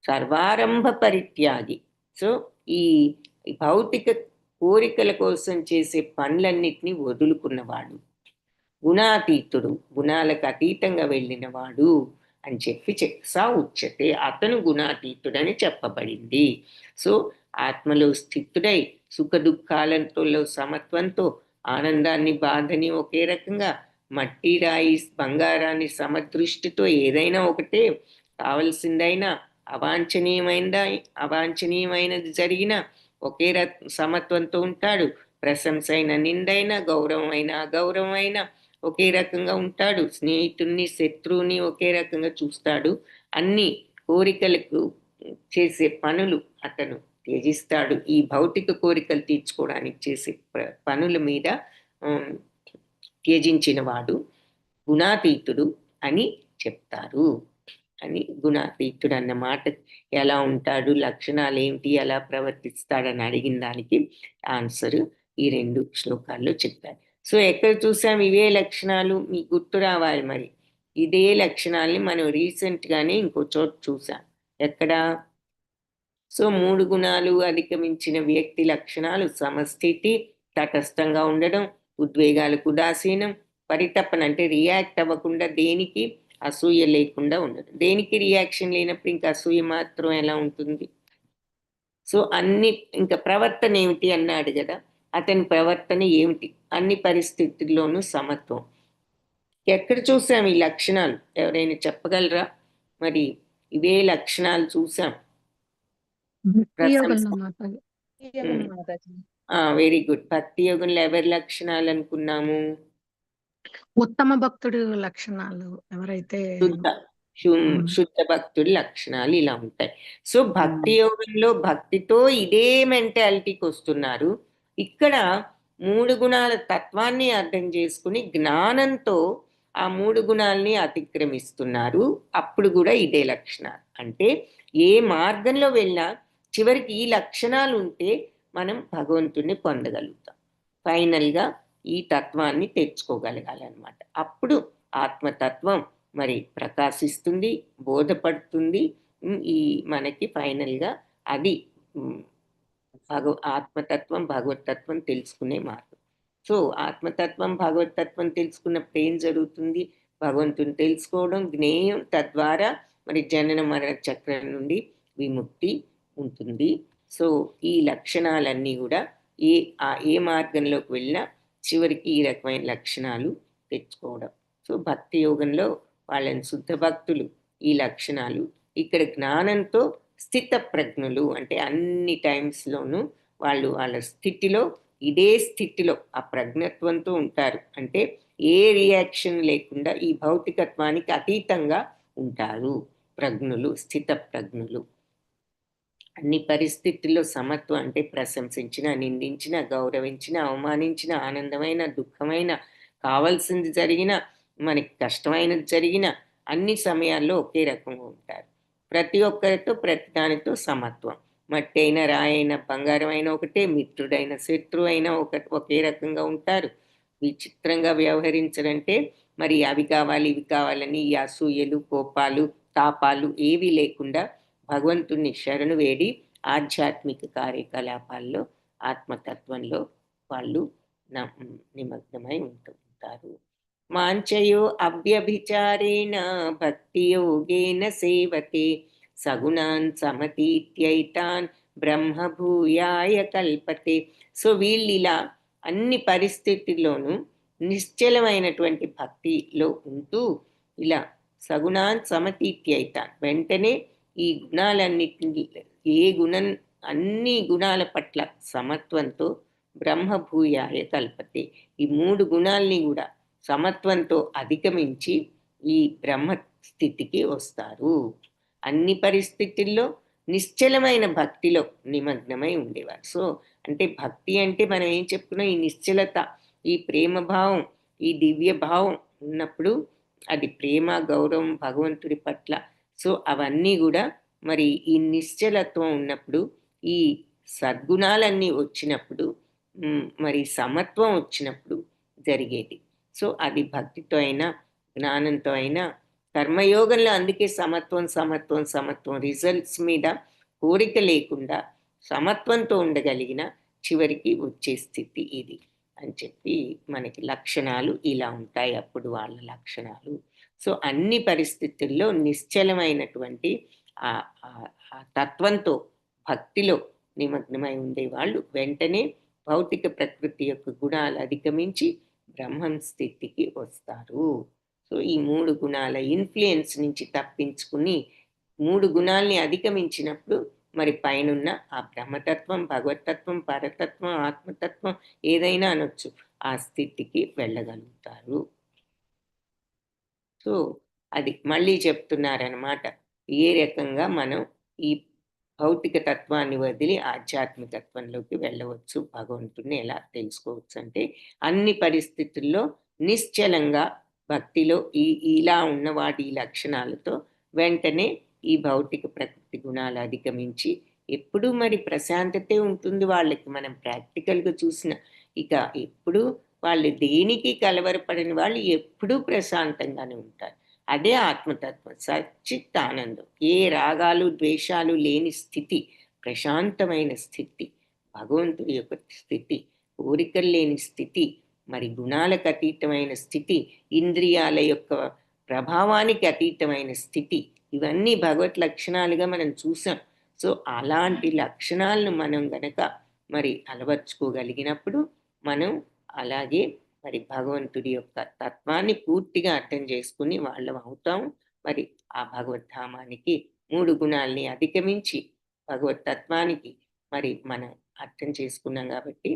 సర్వారంభ పరిత్యాగి. సో ఈ భౌతిక కోరికల కోసం చేసే పనులన్నిటినీ వదులుకున్నవాడు, గుణాతీతుడు, గుణాలకు అతీతంగా వెళ్ళినవాడు అని చెప్పి సా ఉచ్యతే, అతను గుణాతీతుడని చెప్పబడింది. సో ఆత్మలో స్థితుడై సుఖ దుఃఖాలతో సమత్వంతో, ఆనందాన్ని బాధని ఒకే రకంగా, మట్టి రాయి బంగారాన్ని సమదృష్టితో, ఏదైనా ఒకటే, కావలసిందైనా అవాంఛనీయమైనది జరిగిన ఒకే సమత్వంతో ఉంటాడు. ప్రశంస అయిన నిందైన, గౌరవం అయిన అగౌరవం అయిన ఒకే రకంగా ఉంటాడు. స్నేహితుణ్ణి శత్రువుని ఒకే రకంగా చూస్తాడు. అన్ని కోరికలకు చేసే పనులు అతను త్యజిస్తాడు. ఈ భౌతిక కోరికలు తీర్చుకోవడానికి చేసే పనుల మీద త్యజించిన వాడు గుణాతీతుడు అని చెప్తారు. అని గుణాతీతుడు అన్న మాట ఎలా ఉంటాడు, లక్షణాలు ఏమిటి, ఎలా ప్రవర్తిస్తాడని అడిగిన దానికి ఆన్సర్ ఈ 2 శ్లోకాల్లో చెప్పారు. సో ఎక్కడ చూసాం ఇవే లక్షణాలు, మీకు గుర్తు రావాలి. మరి ఇదే లక్షణాలని మనం రీసెంట్గానే ఇంకో చోట చూసాం. ఎక్కడ? సో 3 గుణాలు అధిగమించిన వ్యక్తి లక్షణాలు: సమస్థితి, తటస్థంగా ఉండడం, ఉద్వేగాలకు ఉదాసీనం, పరితపన అంటే రియాక్ట్ అవ్వకుండా, దేనికి అసూయ లేకుండా ఉండడం. దేనికి రియాక్షన్ లేనప్పుడు ఇంకా అసూయ మాత్రం ఎలా ఉంటుంది? సో అన్ని, ఇంకా ప్రవర్తన ఏమిటి అన్నాడు కదా, అతని ప్రవర్తన ఏమిటి? అన్ని పరిస్థితుల్లోనూ సమత్వం. ఎక్కడ చూసాం ఈ లక్షణాలు? ఎవరైనా చెప్పగలరా? మరి ఇవే లక్షణాలు చూసాం. Very good. భక్తి యోగంలో ఎవరి లక్షణాలు అనుకున్నాము? ఉత్తమ భక్తుడు లక్షణాలు ఎవరైతే శుద్ధ భక్తుడి లక్షణాలు ఇలా ఉంటాయి. సో భక్తి యోగంలో భక్తితో ఇదే మెంటాలిటీకి వస్తున్నారు. ఇక్కడ 3 గుణాల తత్వాన్ని అర్థం చేసుకుని జ్ఞానంతో ఆ 3 గుణాలని అతిక్రమిస్తున్నారు. అప్పుడు కూడా ఇదే లక్షణాలు. అంటే ఏ మార్గంలో వెళ్ళినా చివరికి ఈ లక్షణాలు ఉంటే మనం భగవంతుణ్ణి పొందగలుగుతాం. ఫైనల్గా ఈ తత్వాన్ని తెచ్చుకోగలగాలన్నమాట. అప్పుడు ఆత్మతత్వం మరి ప్రకాశిస్తుంది, బోధపడుతుంది. ఈ మనకి ఫైనల్గా అది ఆత్మతత్వం, భగవతత్వం తెలుసుకునే మార్గం. సో ఆత్మతత్వం, భగవతత్వం తెలుసుకున్నప్పుడు ఏం జరుగుతుంది? భగవంతుని తెలుసుకోవడం, జ్ఞేయం, తద్వారా మరి జనన మరణ చక్రం నుండి విముక్తి ఉంటుంది. సో ఈ లక్షణాలన్నీ కూడా ఏ మార్గంలోకి వెళ్ళినా చివరికి ఈ రకమైన లక్షణాలు తెచ్చుకోవడం. సో భక్తి యోగంలో వాళ్ళని శుద్ధ భక్తులు ఈ లక్షణాలు, ఇక్కడ జ్ఞానంతో స్థిత ప్రజ్ఞులు అంటే అన్ని టైమ్స్లోనూ వాళ్ళు వాళ్ళ స్థితిలో, ఇదే స్థితిలో ఆ ప్రజ్ఞత్వంతో ఉంటారు. అంటే ఏ రియాక్షన్ లేకుండా ఈ భౌతికత్వానికి అతీతంగా ఉంటారు ప్రజ్ఞులు, స్థిత ప్రజ్ఞులు. అన్ని పరిస్థితుల్లో సమత్వం అంటే ప్రశంసించిన, నిందించిన, గౌరవించిన, అవమానించిన, ఆనందమైన, దుఃఖమైన, కావాల్సింది జరిగిన, మనకి కష్టమైనది జరిగిన అన్ని సమయాల్లో ఒకే రకంగా ఉంటారు. ప్రతి ఒక్కరితో ప్రతిదానితో సమత్వం. మట్టి అయినా, రాయి అయినా, బంగారం అయినా ఒకటే, మిత్రుడైన శత్రువు అయినా ఒకే రకంగా ఉంటారు. విచిత్రంగా వ్యవహరించడంటే మరి అవి కావాలి ఇవి కావాలని ఈ అసూయలు, కోపాలు, తాపాలు ఏవి లేకుండా భగవంతుణ్ణి శరణు వేడి ఆధ్యాత్మిక కార్యకలాపాల్లో, ఆత్మతత్వంలో వాళ్ళు నిమగ్నమై ఉంటుంటారు. మాంచయో అవ్యభిచారేణ భక్తి యోగేన సేవతే సగుణాన్ సమతీత్యైతాన్ బ్రహ్మభూయాయ కల్పతే. సో వీళ్ళు ఇలా అన్ని పరిస్థితుల్లోనూ నిశ్చలమైనటువంటి భక్తిలో ఉంటూ ఇలా సగుణాన్ సమతీత్యైతాన్, వెంటనే ఈ గుణాలన్నిటిని, అన్ని గుణాల పట్ల సమత్వంతో బ్రహ్మభూయాయ కల్పతే, ఈ 3 గుణాలని కూడా సమత్వంతో అధిగమించి ఈ బ్రహ్మ స్థితికి వస్తారు. అన్ని పరిస్థితుల్లో నిశ్చలమైన భక్తిలో నిమగ్నమై ఉండేవారు. సో అంటే భక్తి అంటే మనం ఏం చెప్పుకున్నాం? ఈ నిశ్చలత, ఈ ప్రేమ భావం, ఈ దివ్య భావం ఉన్నప్పుడు అది ప్రేమ, గౌరవం భగవంతుడి పట్ల. సో అవన్నీ కూడా మరి ఈ నిశ్చలత్వం ఉన్నప్పుడు, ఈ సద్గుణాలన్నీ వచ్చినప్పుడు, మరి సమత్వం వచ్చినప్పుడు జరిగేది. సో అది భక్తితో అయినా, జ్ఞానంతో అయినా, కర్మయోగంలో అందుకే సమత్వం సమత్వం సమత్వం, రిజల్ట్స్ మీద కోరిక లేకుండా సమత్వంతో ఉండగలిగిన చివరికి వచ్చే స్థితి ఇది అని చెప్పి మనకి లక్షణాలు ఇలా ఉంటాయి అప్పుడు వాళ్ళ లక్షణాలు. సో అన్ని పరిస్థితుల్లో నిశ్చలమైనటువంటి ఆ ఆ తత్వంతో భక్తిలో నిమగ్నమై ఉండేవాళ్ళు వెంటనే భౌతిక ప్రకృతి యొక్క గుణాలు అధిగమించి బ్రహ్మం స్థితికి వస్తారు. సో ఈ 3 గుణాల ఇన్ఫ్లుయెన్స్ నుంచి తప్పించుకుని 3 గుణాల్ని అధిగమించినప్పుడు మరి పైనున్న ఆ బ్రహ్మతత్వం, భగవతత్వం, పరతత్వం, ఆత్మతత్వం ఏదైనా అనొచ్చు, ఆ స్థితికి వెళ్ళగలుగుతారు. సో అది మళ్ళీ చెప్తున్నారనమాట, ఏ రకంగా మనం ఈ భౌతిక తత్వాన్ని వదిలి ఆధ్యాత్మికత్వంలోకి వెళ్ళవచ్చు, భగవంతుడిని ఎలా తెలుసుకోవచ్చు అంటే అన్ని పరిస్థితుల్లో నిశ్చలంగా భక్తిలో ఇలా ఉన్నవాటి ఈ లక్షణాలతో వెంటనే ఈ భౌతిక ప్రకృతి గుణాలు అధిగమించి ఎప్పుడూ మరి ప్రశాంతతే ఉంటుంది వాళ్ళకి. మనం ప్రాక్టికల్గా చూసిన ఇక ఎప్పుడు వాళ్ళు దేనికి కలవరపడని వాళ్ళు ఎప్పుడూ ప్రశాంతంగానే ఉంటారు. అదే ఆత్మతత్వం, సచ్చిత్ ఆనందం, ఏ రాగాలు ద్వేషాలు లేని స్థితి, ప్రశాంతమైన స్థితి, భగవంతుడి యొక్క స్థితి, కోరికలు లేని స్థితి, మరి గుణాలకు అతీతమైన స్థితి, ఇంద్రియాల యొక్క ప్రభావానికి అతీతమైన స్థితి, ఇవన్నీ భగవత్ లక్షణాలుగా మనం చూసాం. సో అలాంటి లక్షణాలను మనం గనక మరి అలవర్చుకోగలిగినప్పుడు మనం అలాగే మరి భగవంతుడి యొక్క తత్వాన్ని పూర్తిగా అర్థం చేసుకుని వాళ్ళం అవుతాం. మరి ఆ భగవద్ధామానికి 3 గుణాలని అధిగమించి భగవత్ తత్వానికి మరి మనం అర్థం చేసుకున్నాం కాబట్టి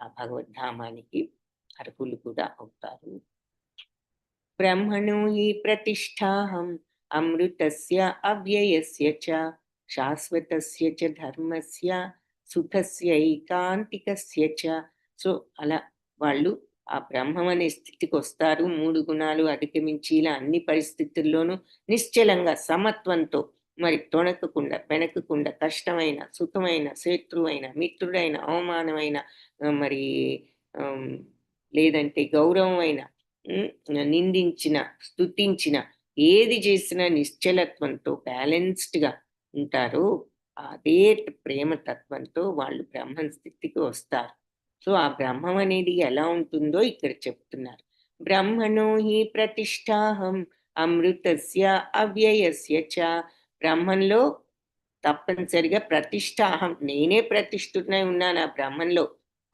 ఆ భగవద్ధామానికి అర్హులు కూడా అవుతారు. బ్రహ్మణో హి ప్రతిష్టాహం అమృతస్య అవ్యయస్య చ శాశ్వతస్య చ ధర్మస్య సుఖస్యైకాంతికస్య చ. సో అలా వాళ్ళు ఆ బ్రహ్మం అనే స్థితికి వస్తారు. 3 గుణాలు అధిగమించి ఇలా అన్ని పరిస్థితుల్లోనూ నిశ్చలంగా సమత్వంతో మరి తొణకకుండా వెనకకుండా, కష్టమైన సుఖమైన, శత్రువైన మిత్రుడైన, అవమానమైన మరి లేదంటే గౌరవమైన, నిందించిన స్తుతించిన, ఏది చేసినా నిశ్చలత్వంతో బ్యాలెన్స్డ్గా ఉంటారో అదే ప్రేమతత్వంతో వాళ్ళు బ్రహ్మ స్థితికి వస్తారు. సో ఆ బ్రహ్మం అనేది ఎలా ఉంటుందో ఇక్కడ చెప్తున్నారు. బ్రహ్మణో హి ప్రతిష్టాహం అమృతస్య అవ్యయస్య చ. బ్రహ్మంలో తప్పనిసరిగా ప్రతిష్టాహం, నేనే ప్రతిష్ఠునై ఉన్నాను ఆ బ్రహ్మంలో.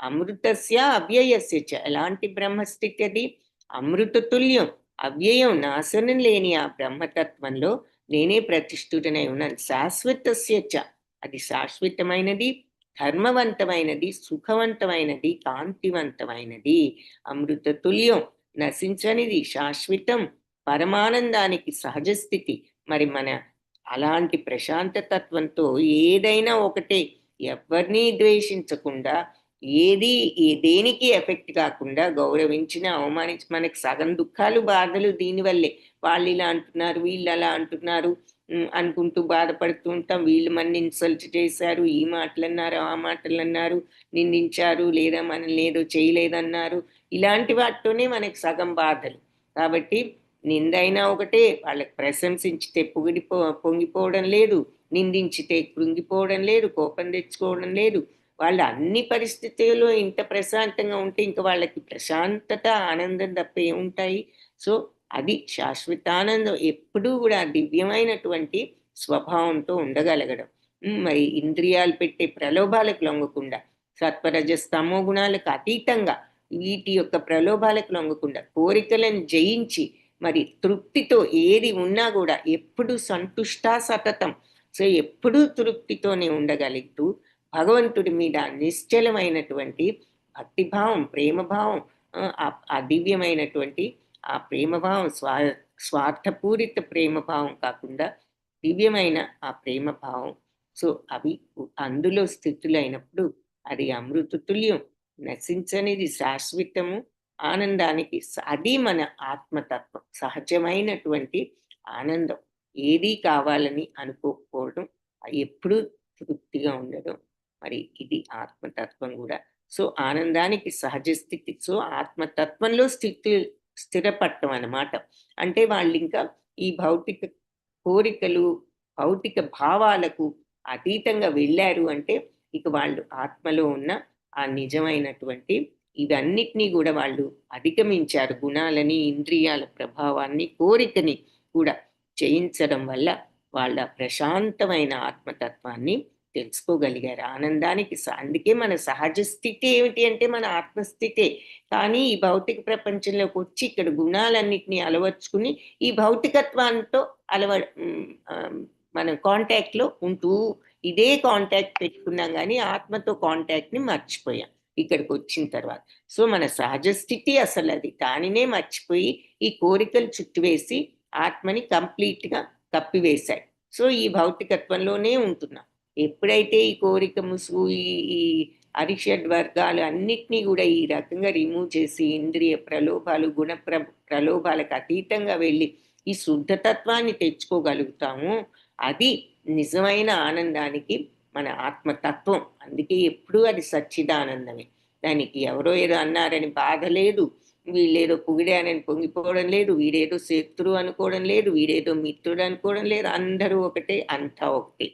అమృతస్య అవ్యయస్య చ, ఎలాంటి బ్రహ్మస్థితి అది? అమృత తుల్యం, అవ్యయం, నాశనం లేని ఆ బ్రహ్మతత్వంలో నేనే ప్రతిష్ఠుడనై ఉన్నాను. శాశ్వతస్య చ, అది శాశ్వతమైనది, ధర్మవంతమైనది, సుఖవంతమైనది, కాంతివంతమైనది. అమృత తుల్యం, నశించనిది, శాశ్వతం, పరమానందానికి సహజ స్థితి. మరి మన అలాంటి ప్రశాంత తత్వంతో ఏదైనా ఒకటే, ఎవరిని ద్వేషించకుండా, ఏది దేనికి ఎఫెక్ట్ కాకుండా, గౌరవించిన అవమానించి మనకి సగం దుఃఖాలు బాధలు దీనివల్లే. వాళ్ళు ఇలా అంటున్నారు, వీళ్ళు అలా అంటున్నారు అనుకుంటూ బాధపడుతూ ఉంటాం. వీళ్ళు మన ఇన్సల్ట్ చేశారు, ఈ మాటలు అన్నారు, ఆ మాటలు అన్నారు, నిందించారు, లేదా మనల్ని ఏదో చేయలేదన్నారు, ఇలాంటి వాటితోనే మనకి సగం బాధలు. కాబట్టి నిందైనా ఒకటే, వాళ్ళకి ప్రశంసించితే పొంగిపోవడం లేదు, నిందించితే కృంగిపోవడం లేదు, కోపం తెచ్చుకోవడం లేదు. వాళ్ళు అన్ని పరిస్థితుల్లో ఇంత ప్రశాంతంగా ఉంటే ఇంకా వాళ్ళకి ప్రశాంతత, ఆనందం తప్ప ఏముంటాయి? సో అది శాశ్వతానందం, ఎప్పుడూ కూడా దివ్యమైనటువంటి స్వభావంతో ఉండగలగడం. మరి ఇంద్రియాలు పెట్టే ప్రలోభాలకు లొంగకుండా, సత్వరజస్తమో గుణాలకు అతీతంగా వీటి యొక్క ప్రలోభాలకు లొంగకుండా, కోరికలను జయించి మరి తృప్తితో ఏది ఉన్నా కూడా ఎప్పుడు సంతుష్టా సతతం. సో ఎప్పుడూ తృప్తితోనే ఉండగలుగుతూ భగవంతుడి మీద నిశ్చలమైనటువంటి భక్తిభావం, ప్రేమభావం, ఆ దివ్యమైనటువంటి ఆ ప్రేమభావం, స్వార్థపూరిత ప్రేమభావం కాకుండా దివ్యమైన ఆ ప్రేమభావం. సో అవి అందులో స్థితులైనప్పుడు అది అమృత తుల్యం, నశించనిది, శాశ్వతము, ఆనందానికి అది మన ఆత్మతత్వం, సహజమైనటువంటి ఆనందం. ఏది కావాలని అనుకోకపోవడం, ఎప్పుడూ తృప్తిగా ఉండడం, మరి ఇది ఆత్మతత్వం కూడా. సో ఆనందానికి సహజ స్థితి. సో ఆత్మతత్వంలో స్థిరపడటం అన్నమాట. అంటే వాళ్ళు ఇంకా ఈ భౌతిక కోరికలు, భౌతిక భావాలకు అతీతంగా వెళ్ళారు అంటే ఇక వాళ్ళు ఆత్మలో ఉన్న ఆ నిజమైనటువంటి ఇవన్నిటినీ కూడా వాళ్ళు అధిగమించారు. గుణాలని, ఇంద్రియాల ప్రభావాన్ని, కోరికని కూడా జయించడం వల్ల వాళ్ళ ప్రశాంతమైన ఆత్మతత్వాన్ని తెలుసుకోగలిగారు. ఆనందానికి అందుకే మన సహజ స్థితి ఏమిటి అంటే మన ఆత్మస్థితే. కానీ ఈ భౌతిక ప్రపంచంలోకి వచ్చి ఇక్కడ గుణాలన్నిటినీ అలవర్చుకుని ఈ భౌతికత్వంతో మనం కాంటాక్ట్లో ఉంటూ ఇదే కాంటాక్ట్ పెట్టుకున్నాం, కానీ ఆత్మతో కాంటాక్ట్ని మర్చిపోయాం ఇక్కడికి వచ్చిన తర్వాత. సో మన సహజ స్థితి అసలు అది. దానినే మర్చిపోయి ఈ కోరికలు చుట్టువేసి ఆత్మని కంప్లీట్గా కప్పివేశాయి. సో ఈ భౌతికత్వంలోనే ఉంటున్నాం. ఎప్పుడైతే ఈ కోరిక ముసుగు, ఈ అరిషడ్ వర్గాలు అన్నిటినీ కూడా ఈ రకంగా రిమూవ్ చేసి ఇంద్రియ ప్రలోభాలు, గుణ ప్రలోభాలకు అతీతంగా వెళ్ళి ఈ శుద్ధతత్వాన్ని తెచ్చుకోగలుగుతాము, అది నిజమైన ఆనందానికి మన ఆత్మతత్వం. అందుకే ఎప్పుడూ అది సచ్చిదానందమే. దానికి ఎవరో ఏదో అన్నారని బాధ లేదు, వీళ్ళేదో పొగిడానని పొంగిపోవడం లేదు, వీడేదో శత్రువు అనుకోవడం లేదు, వీడేదో మిత్రుడు అనుకోవడం లేదు. అందరూ ఒకటే, అంతా ఒకటే.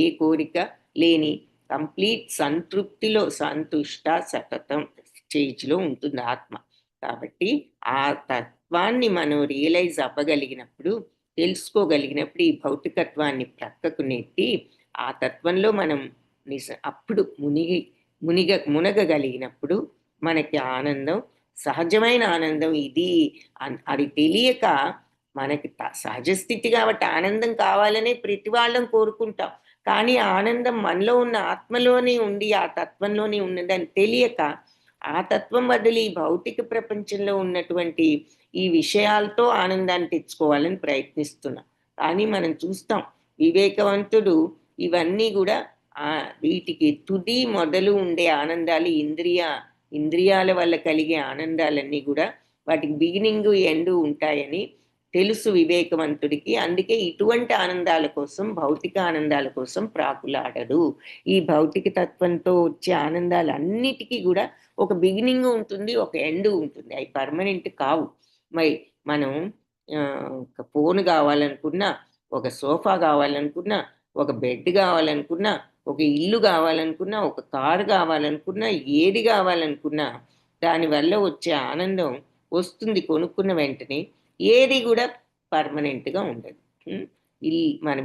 ఏ కోరిక లేని కంప్లీట్ సంతృప్తిలో, సంతుష్ట సతతం స్టేజ్లో ఉంటుంది ఆత్మ. కాబట్టి ఆ తత్వాన్ని మనం రియలైజ్ అవ్వగలిగినప్పుడు, తెలుసుకోగలిగినప్పుడు, ఈ భౌతికత్వాన్ని ప్రక్కకు నెట్టి ఆ తత్వంలో మనం అప్పుడు మునగగలిగినప్పుడు మనకి ఆనందం, సహజమైన ఆనందం ఇది. అది తెలియక మనకి సహజ స్థితి కాబట్టి ఆనందం కావాలనే ప్రతి వాళ్ళం కోరుకుంటాం. కానీ ఆనందం మనలో ఉన్న ఆత్మలోనే ఉండి, ఆ తత్వంలోనే ఉన్నదని తెలియక ఆ తత్వం వదిలి ఈ భౌతిక ప్రపంచంలో ఉన్నటువంటి ఈ విషయాలతో ఆనందాన్ని తెచ్చుకోవాలని ప్రయత్నిస్తున్నాం. కానీ మనం చూస్తాం వివేకవంతుడు ఇవన్నీ కూడా వీటికి తుది మొదలు ఉండే ఆనందాలు ఇంద్రియాల వల్ల కలిగే ఆనందాలన్నీ కూడా వాటికి బిగినింగ్ ఎండ్ ఉంటాయని తెలుసు వివేకవంతుడికి. అందుకే ఇటువంటి ఆనందాల కోసం, భౌతిక ఆనందాల కోసం ప్రాకులాడడు. ఈ భౌతిక తత్వంతో వచ్చే ఆనందాలన్నిటికీ కూడా ఒక బిగినింగ్ ఉంటుంది, ఒక ఎండ్ ఉంటుంది. అవి పర్మనెంట్ కావు. మరి మనం ఒక ఫోన్ కావాలనుకున్నా, ఒక సోఫా కావాలనుకున్నా, ఒక బెడ్ కావాలనుకున్నా, ఒక ఇల్లు కావాలనుకున్నా, ఒక కారు కావాలనుకున్నా, ఏది కావాలనుకున్నా దానివల్ల వచ్చే ఆనందం వస్తుంది కొనుక్కున్న వెంటనే. ఏది కూడా పర్మనెంట్గా ఉండదు.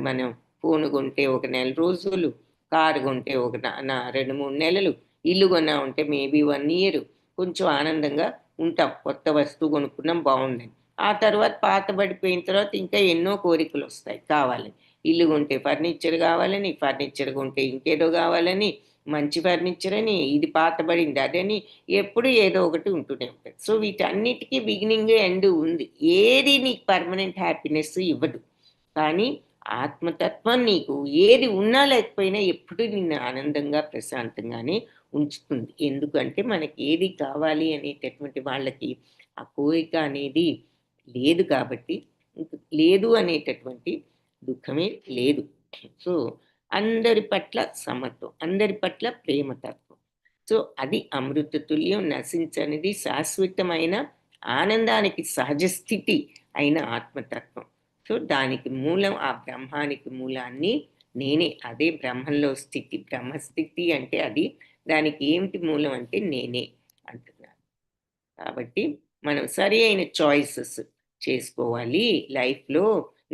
మనం ఫోన్ కొంటే ఒక నెల రోజులు, కారు కొంటే ఒక 2-3 నెలలు, ఇల్లు కొన్నా ఉంటే మేబీ 1 year కొంచెం ఆనందంగా ఉంటాం. కొత్త వస్తువు కొనుక్కున్నాం బాగుందని. ఆ తర్వాత పాతబడిపోయిన తర్వాత ఇంకా ఎన్నో కోరికలు వస్తాయి కావాలని. ఇల్లు కొంటే ఫర్నిచర్ కావాలని, ఫర్నిచర్ కొంటే ఇంకేదో కావాలని, మంచి ఫర్నిచర్ అని, ఇది పాతబడింది అదని, ఎప్పుడు ఏదో ఒకటి ఉంటూనే ఉంటుంది. సో వీటన్నిటికీ బిగినింగ్ ఎండ్ ఉంది. ఏది నీకు పర్మనెంట్ హ్యాపీనెస్ ఇవ్వదు. కానీ ఆత్మతత్వం నీకు ఏది ఉన్నా లేకపోయినా ఎప్పుడు నిన్ను ఆనందంగా, ప్రశాంతంగానే ఉంచుతుంది. ఎందుకంటే మనకి ఏది కావాలి అనేటటువంటి వాళ్ళకి ఆ కోరిక అనేది లేదు కాబట్టి, లేదు అనేటటువంటి దుఃఖమే లేదు. సో అందరి పట్ల సమత్వం, అందరి పట్ల ప్రేమతత్వం. సో అది అమృత తుల్యం, నశించనిది, శాశ్వతమైన ఆనందానికి సహజ స్థితి అయిన ఆత్మతత్వం. సో దానికి మూలం, ఆ బ్రహ్మానికి మూలాన్ని నేనే. అదే బ్రహ్మంలో స్థితి. బ్రహ్మస్థితి అంటే అది. దానికి ఏమిటి మూలం అంటే నేనే అంటున్నాను. కాబట్టి మనం సరి అయిన చాయిసెస్ చేసుకోవాలి లైఫ్లో.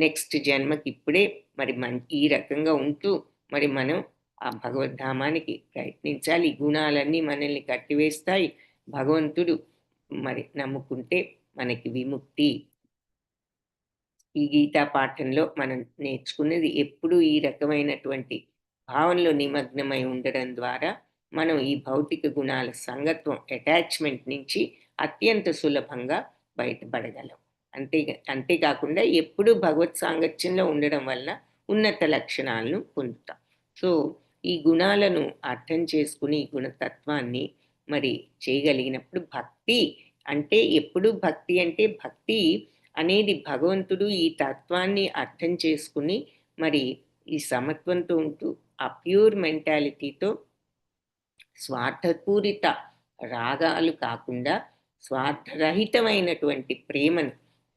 నెక్స్ట్ జన్మకి ఇప్పుడే మరి ఈ రకంగా ఉంటూ మరి మనం ఆ భగవద్ధామానికి ప్రయత్నించాలి. ఈ గుణాలన్నీ మనల్ని కట్టివేస్తాయి. భగవంతుడు మరి నమ్ముకుంటే మనకి విముక్తి. ఈ గీతా పాఠంలో మనం నేర్చుకున్నది ఎప్పుడు ఈ రకమైనటువంటి భావనలో నిమగ్నమై ఉండడం ద్వారా మనం ఈ భౌతిక గుణాల సంగత్వం, అటాచ్మెంట్ నుంచి అత్యంత సులభంగా బయటపడగలం. అంతేకాకుండా ఎప్పుడూ భగవత్ సాంగత్యంలో ఉండడం వల్ల ఉన్నత లక్షణాలను పొందుతాం. సో ఈ గుణాలను అర్థం చేసుకుని ఈ గుణతత్వాన్ని మరి చేయగలిగినప్పుడు భక్తి అంటే ఎప్పుడు భక్తి అంటే భక్తి అనేది భగవంతుడు ఈ తత్వాన్ని అర్థం చేసుకుని మరి ఈ సమత్వంతో ఉంటూ ఆ ప్యూర్ మెంటాలిటీతో స్వార్థపూరిత రాగాలు కాకుండా స్వార్థరహితమైనటువంటి ప్రేమను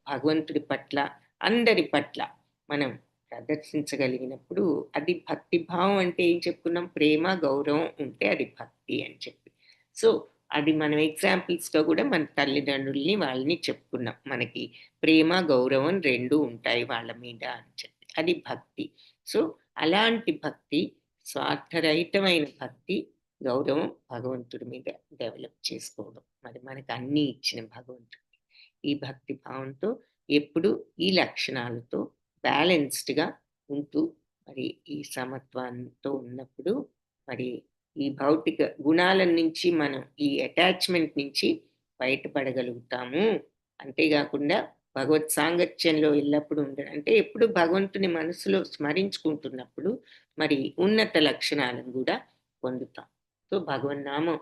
భగవంతుడి పట్ల అందరి పట్ల మనం ప్రదర్శించగలిగినప్పుడు అది భక్తి భావం. అంటే ఏం చెప్పుకున్నాం? ప్రేమ గౌరవం ఉంటే అది భక్తి అని చెప్పి. సో అది మనం ఎగ్జాంపుల్స్గా కూడా మన తల్లిదండ్రుల్ని వాళ్ళని చెప్పుకున్నాం. మనకి ప్రేమ గౌరవం రెండు ఉంటాయి వాళ్ళ మీద అని చెప్పి, అది భక్తి. సో అలాంటి భక్తి, స్వార్థరహితమైన భక్తి, గౌరవం భగవంతుడి మీద డెవలప్ చేసుకోవడం. మరి మనకు అన్నీ ఇచ్చిన భగవంతుడి ఈ భక్తి భావంతో ఎప్పుడు ఈ లక్షణాలతో బ్యాలెన్స్డ్గా ఉంటూ మరి ఈ సమత్వంతో ఉన్నప్పుడు మరి ఈ భౌతిక గుణాల నుంచి మనం ఈ అటాచ్మెంట్ నుంచి బయటపడగలుగుతాము. అంతేకాకుండా భగవత్ సాంగత్యంలో ఎల్లప్పుడూ ఉండడం అంటే ఎప్పుడు భగవంతుని మనసులో స్మరించుకుంటున్నప్పుడు మరి ఉన్నత లక్షణాలను కూడా పొందుతాం. సో భగవన్నామం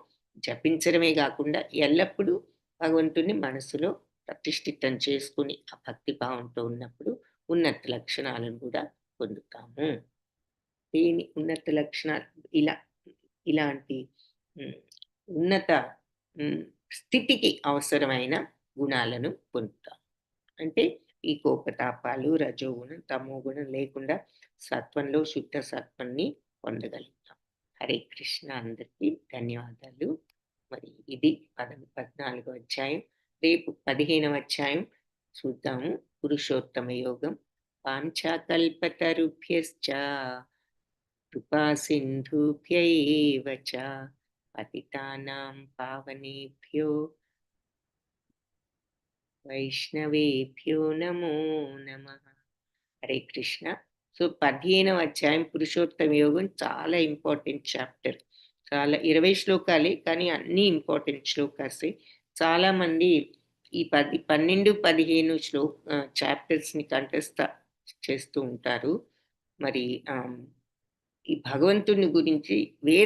జపించడమే కాకుండా ఎల్లప్పుడూ భగవంతుని మనసులో ప్రతిష్ఠితం చేసుకుని ఆ భక్తి భావంతో ఉన్నప్పుడు ఉన్నత లక్షణాలను కూడా పొందుతాము. దీని ఉన్నత లక్షణాలు ఇలాంటి ఉన్నత స్థితికి అవసరమైన గుణాలను పొందుతాం. అంటే ఈ కోపతాపాలు, రజోగుణం, తమోగుణం లేకుండా సత్వంలో శుద్ధ సత్వాన్ని పొందగలుగుతాం. హరే కృష్ణ. అందరికీ ధన్యవాదాలు. మరి ఇది 14వ అధ్యాయం. రేపు 15వ అధ్యాయం చూద్దాము. పురుషోత్తమ యోగం. పాంచాకల్పతరుభ్యశ్చ కృపా సింధుభ్యైవ చ పతితానాం పావనేభ్యో వైష్ణవేభ్యో నమో నమః. హరే కృష్ణ. సో 15వ అధ్యాయం పురుషోత్తమ యోగం చాలా ఇంపార్టెంట్ చాప్టర్. చాలా 20 శ్లోకాలే కానీ అన్ని ఇంపార్టెంట్ శ్లోకాసే. చాలామంది ఈ 12, 15 చాప్టర్స్ని కంఠస్థ చేస్తూ ఉంటారు. మరి ఈ భగవంతుని గురించి వేద